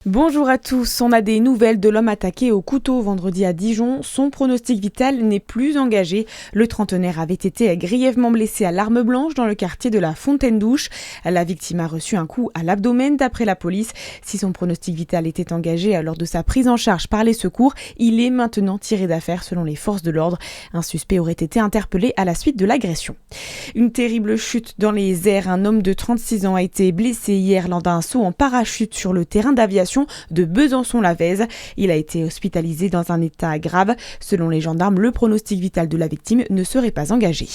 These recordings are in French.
Bonjour à tous, on a des nouvelles de l'homme attaqué au couteau vendredi à Dijon. Son pronostic vital n'est plus engagé. Le trentenaire avait été grièvement blessé à l'arme blanche dans le quartier de la Fontaine-Douche. La victime a reçu un coup à l'abdomen d'après la police. Si son pronostic vital était engagé lors de sa prise en charge par les secours, il est maintenant tiré d'affaire selon les forces de l'ordre. Un suspect aurait été interpellé à la suite de l'agression. Une terrible chute dans les airs. Un homme de 36 ans a été blessé hier lors d'un saut en parachute sur le terrain d'aviation de Besançon-la-Vèze. Il a été hospitalisé dans un état grave. Selon les gendarmes, le pronostic vital de la victime ne serait pas engagé.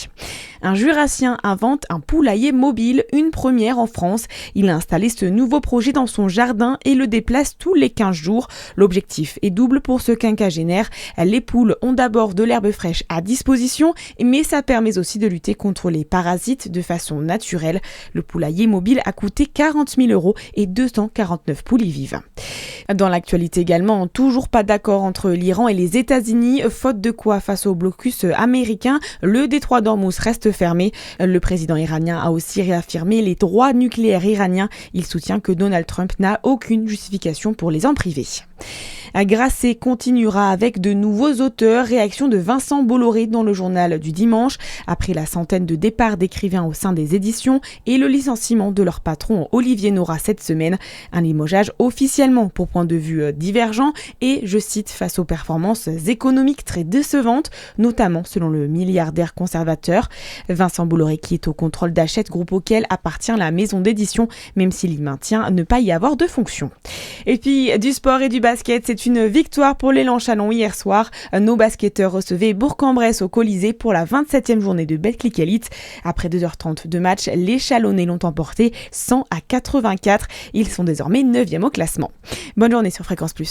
Un Jurassien invente un poulailler mobile, une première en France. Il a installé ce nouveau projet dans son jardin et le déplace tous les 15 jours. L'objectif est double pour ce quinquagénaire. Les poules ont d'abord de l'herbe fraîche à disposition, mais ça permet aussi de lutter contre les parasites de façon naturelle. Le poulailler mobile a coûté 40 000 € et 249 poules y vivent. Dans l'actualité également, toujours pas d'accord entre l'Iran et les États-Unis, faute de quoi face au blocus américain, le détroit d'Ormuz reste fermé. Le président iranien a aussi réaffirmé les droits nucléaires iraniens. Il soutient que Donald Trump n'a aucune justification pour les en priver. Grasset continuera avec de nouveaux auteurs. Réaction de Vincent Bolloré dans le journal du dimanche. Après la centaine de départs d'écrivains au sein des éditions et le licenciement de leur patron Olivier Nora cette semaine. Un limogeage officiellement pour point de vue divergent et, je cite, face aux performances économiques très décevantes, notamment selon le milliardaire conservateur. Vincent Bolloré qui est au contrôle d'Hachette, groupe auquel appartient la maison d'édition, même s'il y maintient ne pas y avoir de fonction. Et puis du sport et du basket, c'est une victoire pour l'élan Chalon hier soir. Nos basketteurs recevaient Bourg-en-Bresse au Colisée pour la 27e journée de Betclic Elite. Après 2h30 de match, les Chalonnais l'ont emporté 100-84. Ils sont désormais 9e au classement. Bonne journée sur Fréquence Plus.